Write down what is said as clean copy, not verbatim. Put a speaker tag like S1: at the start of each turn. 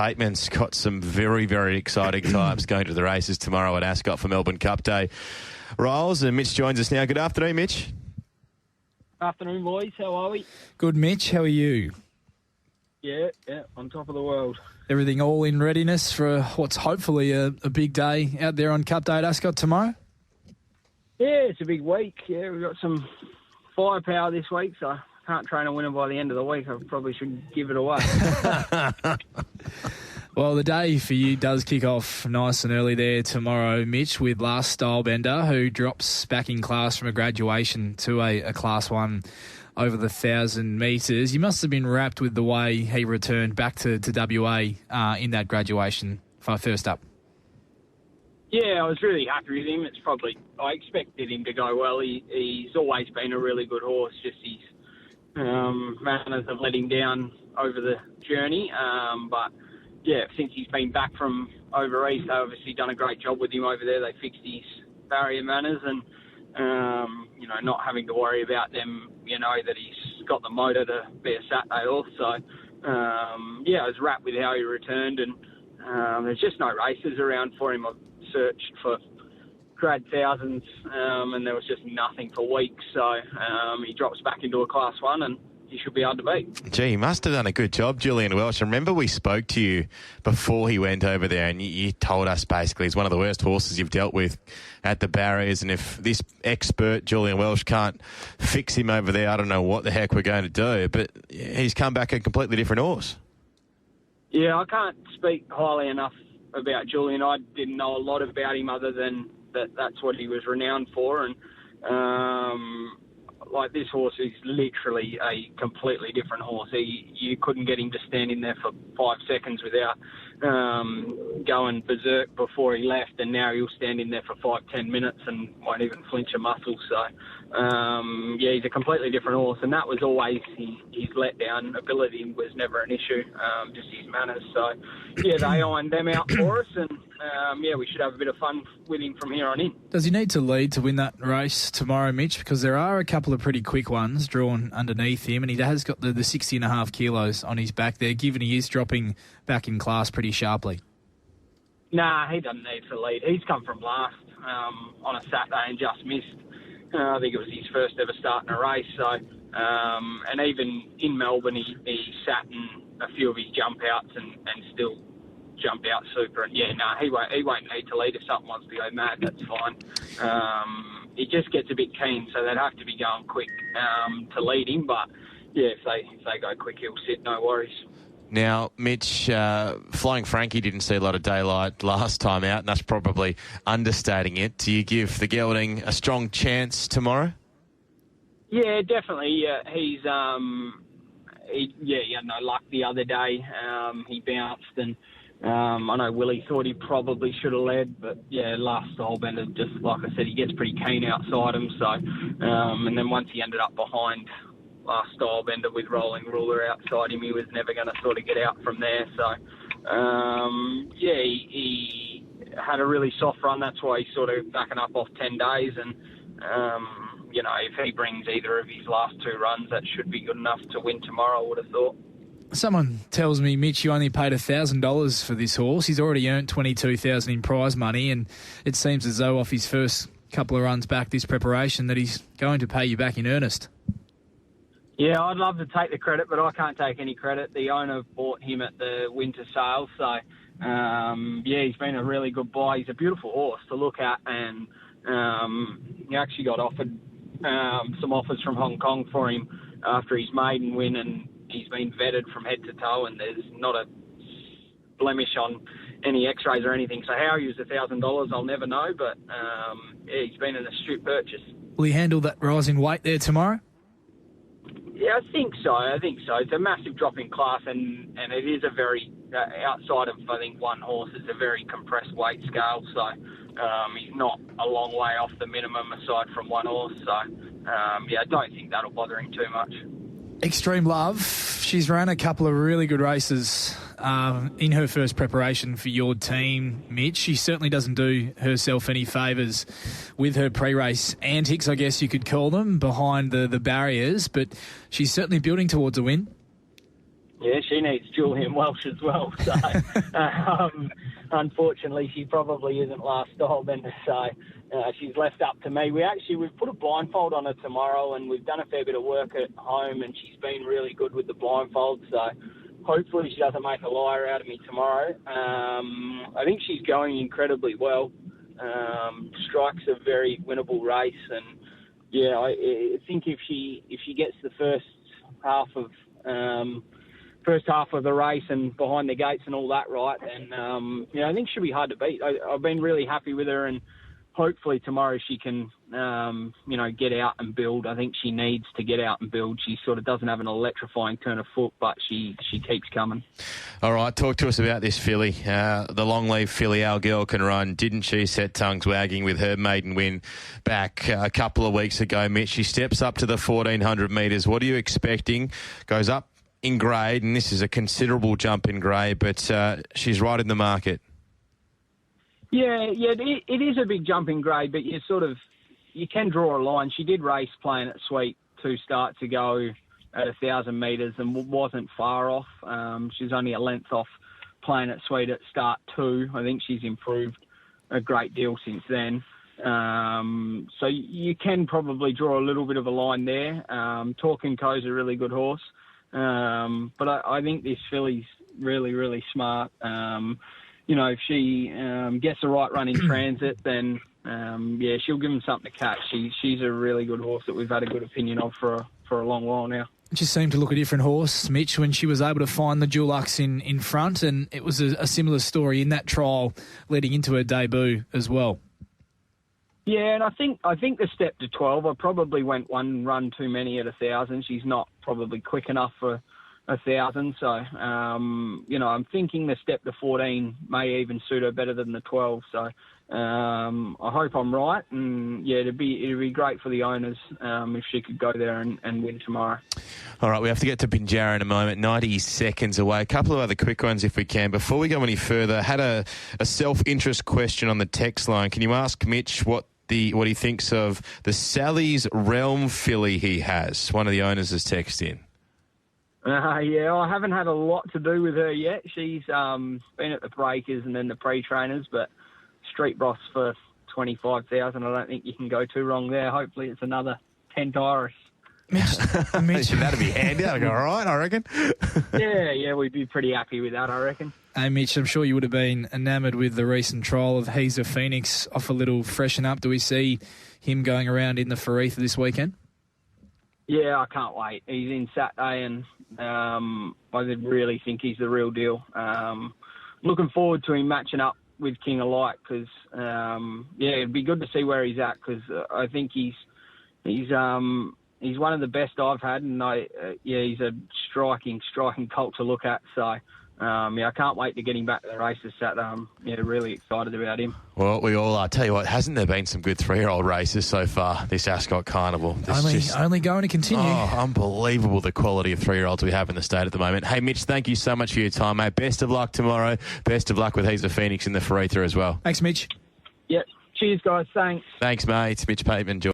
S1: Pateman's got some very, very exciting times going to the races tomorrow at Ascot for Melbourne Cup Day. Riles, and Mitch joins us now. Good afternoon, Mitch.
S2: Afternoon, boys. How are we?
S3: Good, Mitch. How are you?
S2: Yeah, on top of the world.
S3: Everything all in readiness for what's hopefully a big day out there on Cup Day at Ascot tomorrow?
S2: Yeah, it's a big week. Yeah, we've got some firepower this week, so I can't train a winner by the end of the week. I probably should give it away.
S3: Well, the day for you does kick off nice and early there tomorrow, Mitch, with Last Stylebender, who drops back in class from a graduation to a Class 1 over the 1,000 metres. You must have been wrapped with the way he returned back to WA in that graduation for first up.
S2: Yeah, I was really happy with him. I expected him to go well. He's always been a really good horse, just his manners have let him down over the journey. But yeah, since he's been back from over east, they've obviously done a great job with him over there. They fixed his barrier manners and, not having to worry about them, that he's got the motor to be a Saturday horse. So, I was wrapped with how he returned and there's just no races around for him. I've searched for grad thousands and there was just nothing for weeks. So he drops back into a Class 1 and he should be hard to beat.
S1: Gee, he must have done a good job, Julian Welch. I remember we spoke to you before he went over there and you told us basically he's one of the worst horses you've dealt with at the barriers, and if this expert, Julian Welch, can't fix him over there, I don't know what the heck we're going to do. But he's come back a completely different horse. Yeah,
S2: I can't speak highly enough about Julian. I didn't know a lot about him other than that's what he was renowned for. And this horse is literally a completely different horse. You couldn't get him to stand in there for 5 seconds without going berserk before he left, and now he'll stand in there for 5-10 minutes and won't even flinch a muscle. So, he's a completely different horse, and that was always his letdown. Ability was never an issue, just his manners. So, they ironed them out for us, and we should have a bit of fun with him from here on in.
S3: Does he need to lead to win that race tomorrow, Mitch? Because there are a couple of pretty quick ones drawn underneath him, and he has got the 60.5 kilos on his back there, given he is dropping back in class pretty sharply.
S2: Nah, he doesn't need to lead. He's come from last on a Saturday and just missed. I think it was his first ever start in a race. So, and even in Melbourne, he sat in a few of his jump outs and still jumped out super. And he won't need to lead. If something wants to go mad, that's fine. He just gets a bit keen, so they'd have to be going quick to lead him. But if they go quick, he'll sit, no worries.
S1: Now, Mitch, Flying Frankie didn't see a lot of daylight last time out, and that's probably understating it. Do you give the gelding a strong chance tomorrow?
S2: Yeah, definitely. He had no luck the other day. He bounced, and I know Willie thought he probably should have led, but Last Stylebender, just like I said, he gets pretty keen outside him. So, and then once he ended up behind Last Stylebender with Rolling Ruler outside him, he was never going to sort of get out from there. So, he had a really soft run. That's why he's sort of backing up off 10 days. And, if he brings either of his last two runs, that should be good enough to win tomorrow, I would have thought.
S3: Someone tells me, Mitch, you only paid $1,000 for this horse. He's already earned $22,000 in prize money, and it seems as though off his first couple of runs back this preparation that he's going to pay you back in earnest.
S2: Yeah, I'd love to take the credit, but I can't take any credit. The owner bought him at the winter sale, so he's been a really good buy. He's a beautiful horse to look at, and he actually got offered some offers from Hong Kong for him after his maiden win, and he's been vetted from head to toe, and there's not a blemish on any x-rays or anything. So how he was $1,000, I'll never know, but he's been an astute purchase.
S3: Will he handle that rising weight there tomorrow?
S2: Yeah, I think so. It's a massive drop in class, and it is a very, outside of, I think, one horse, it's a very compressed weight scale. So he's not a long way off the minimum aside from one horse. So, I don't think that'll bother him too much.
S3: Extreme Love, she's run a couple of really good races in her first preparation for your team, Mitch. She certainly doesn't do herself any favours with her pre-race antics, I guess you could call them, behind the barriers, but she's certainly building towards a win.
S2: Yeah, she needs Julian Welsh as well. So, unfortunately, she probably isn't last style bender. So, she's left up to me. We've put a blindfold on her tomorrow, and we've done a fair bit of work at home, and she's been really good with the blindfold. So, hopefully, she doesn't make a liar out of me tomorrow. I think she's going incredibly well. Strikes a very winnable race, and yeah, I think if she gets the first half of the race and behind the gates and all that right, then I think she'll be hard to beat. I've been really happy with her, and hopefully tomorrow she can get out and build. I think she needs to get out and build. She sort of doesn't have an electrifying turn of foot, but she keeps coming.
S1: All right, talk to us about this filly. The long lead filly, Our Girl Can Run. Didn't she set tongues wagging with her maiden win back a couple of weeks ago, Mitch? She steps up to the 1,400 metres. What are you expecting? Goes up in grade, and this is a considerable jump in grade, but she's right in the market.
S2: Yeah, it is a big jump in grade, but you can draw a line. She did race playing at Sweet 2 starts ago at 1,000 metres and wasn't far off. She was only a length off playing at Sweet at start 2. I think she's improved a great deal since then. So you can probably draw a little bit of a line there. Talking Co's a really good horse. But I think this filly's really, really smart. If she gets the right run in transit, then she'll give him something to catch. She's a really good horse that we've had a good opinion of for a long while now.
S3: She seemed to look a different horse, Mitch, when she was able to find the Dulux in front, and it was a similar story in that trial leading into her debut as well.
S2: Yeah, and I think the step to 12, I probably went one run too many at 1,000. She's not probably quick enough for 1,000. So, I'm thinking the step to 14 may even suit her better than the 12. So, I hope I'm right. And yeah, it'd be great for the owners if she could go there and win tomorrow.
S1: All right, we have to get to Pinjarra in a moment. 90 seconds away. A couple of other quick ones if we can. Before we go any further, I had a self-interest question on the text line. Can you ask Mitch what he thinks of the Sally's Realm filly he has? One of the owners has texted in.
S2: Yeah, I haven't had a lot to do with her yet. She's been at the breakers and then the pre-trainers, but Street Boss for 25,000. I don't think you can go too wrong there. Hopefully it's another Pentaurus.
S3: Mitch.
S1: That'd be handy. That'd go all right, I reckon.
S2: Yeah, we'd be pretty happy with that, I reckon.
S3: Hey, Mitch, I'm sure you would have been enamoured with the recent trial of He's a Phoenix off a little freshen up. Do we see him going around in the Faritha this weekend?
S2: Yeah, I can't wait. He's in Saturday, and I really think he's the real deal. Looking forward to him matching up with King of Light because, it'd be good to see where he's at because I think he's one of the best I've had, and he's a striking colt to look at. So, I can't wait to get him back to the races Saturday. I'm really excited about him.
S1: Well, we all are. Tell you what, hasn't there been some good 3-year-old races so far, this Ascot Carnival?
S3: Only going to continue.
S1: Oh, unbelievable the quality of 3-year-olds we have in the state at the moment. Hey, Mitch, thank you so much for your time, mate. Best of luck tomorrow. Best of luck with He's a Phoenix in the Faritha as well.
S3: Thanks, Mitch.
S2: Yep. Cheers, guys. Thanks.
S1: Thanks, mate. It's Mitch Pateman.